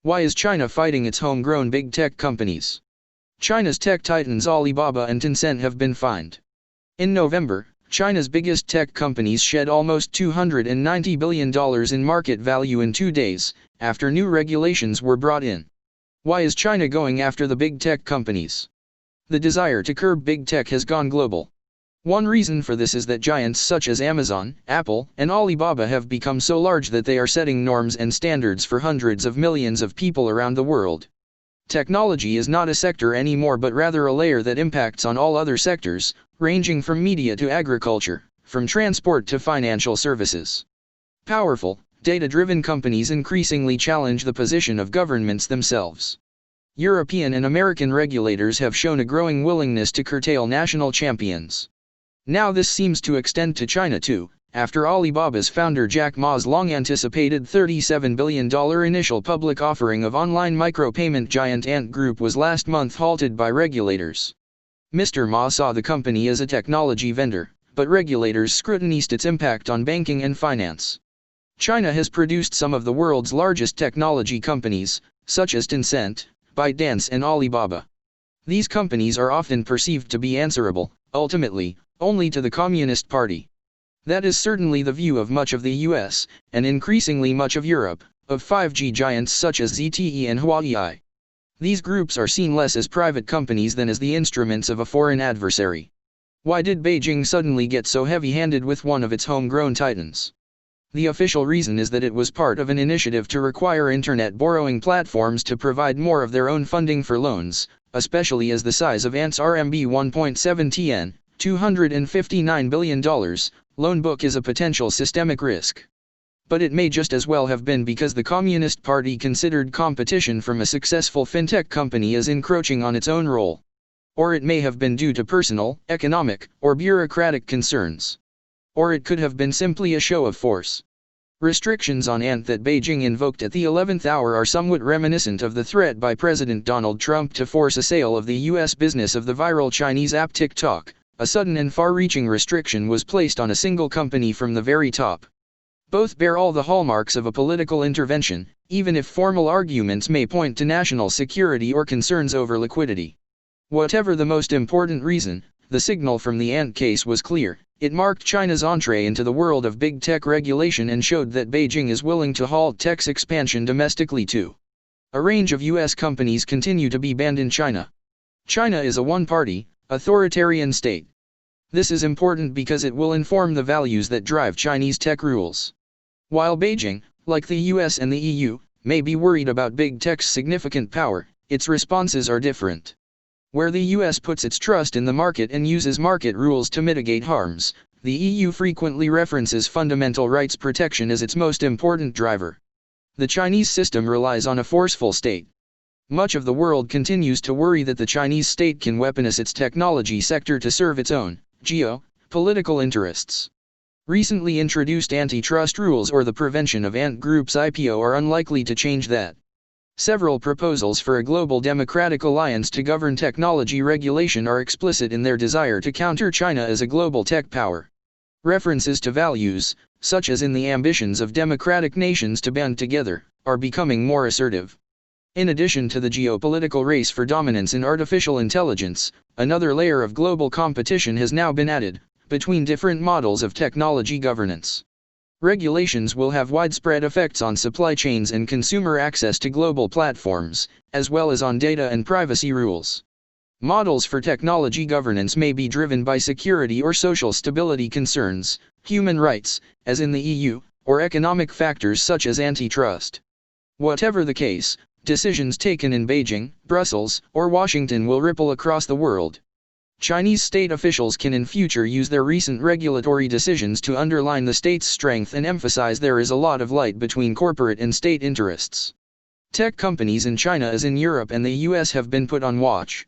Why is China fighting its homegrown big tech companies? China's tech titans Alibaba and Tencent have been fined. In November, China's biggest tech companies shed almost $290 billion in market value in 2 days, after new regulations were brought in. Why is China going after the big tech companies? The desire to curb big tech has gone global. One reason for this is that giants such as Amazon, Apple, and Alibaba have become so large that they are setting norms and standards for hundreds of millions of people around the world. Technology is not a sector anymore but rather a layer that impacts on all other sectors, ranging from media to agriculture, from transport to financial services. Powerful, data-driven companies increasingly challenge the position of governments themselves. European and American regulators have shown a growing willingness to curtail national champions. Now this seems to extend to China too, after Alibaba's founder Jack Ma's long-anticipated $37 billion initial public offering of online micropayment giant Ant Group was last month halted by regulators. Mr. Ma saw the company as a technology vendor, but regulators scrutinized its impact on banking and finance. China has produced some of the world's largest technology companies, such as Tencent, ByteDance and Alibaba. These companies are often perceived to be answerable, ultimately, only to the Communist Party. That is certainly the view of much of the US, and increasingly much of Europe, of 5G giants such as ZTE and Huawei. These groups are seen less as private companies than as the instruments of a foreign adversary. Why did Beijing suddenly get so heavy-handed with one of its homegrown titans? The official reason is that it was part of an initiative to require internet borrowing platforms to provide more of their own funding for loans, especially as the size of Ant's RMB 1.7 tn, $259 billion, loan book is a potential systemic risk. But it may just as well have been because the Communist Party considered competition from a successful fintech company as encroaching on its own role. Or it may have been due to personal, economic, or bureaucratic concerns. Or it could have been simply a show of force. Restrictions on Ant that Beijing invoked at the 11th hour are somewhat reminiscent of the threat by President Donald Trump to force a sale of the US business of the viral Chinese app TikTok. A sudden and far-reaching restriction was placed on a single company from the very top. Both bear all the hallmarks of a political intervention, even if formal arguments may point to national security or concerns over liquidity. Whatever the most important reason, the signal from the Ant case was clear. It marked China's entree into the world of big tech regulation and showed that Beijing is willing to halt tech's expansion domestically too. A range of US companies continue to be banned in China. China is a one-party, authoritarian state. This is important because it will inform the values that drive Chinese tech rules. While Beijing, like the US and the EU, may be worried about big tech's significant power, its responses are different. Where the US puts its trust in the market and uses market rules to mitigate harms, the EU frequently references fundamental rights protection as its most important driver. The Chinese system relies on a forceful state. Much of the world continues to worry that the Chinese state can weaponize its technology sector to serve its own political interests. Recently introduced antitrust rules or the prevention of Ant Group's IPO are unlikely to change that. Several proposals for a global democratic alliance to govern technology regulation are explicit in their desire to counter China as a global tech power. References to values, such as in the ambitions of democratic nations to band together, are becoming more assertive. In addition to the geopolitical race for dominance in artificial intelligence, another layer of global competition has now been added, between different models of technology governance. Regulations will have widespread effects on supply chains and consumer access to global platforms, as well as on data and privacy rules. Models for technology governance may be driven by security or social stability concerns, human rights, as in the EU, or economic factors such as antitrust. Whatever the case, decisions taken in Beijing, Brussels, or Washington will ripple across the world. Chinese state officials can in future use their recent regulatory decisions to underline the state's strength and emphasize there is a lot of light between corporate and state interests. Tech companies in China as in Europe and the US have been put on watch.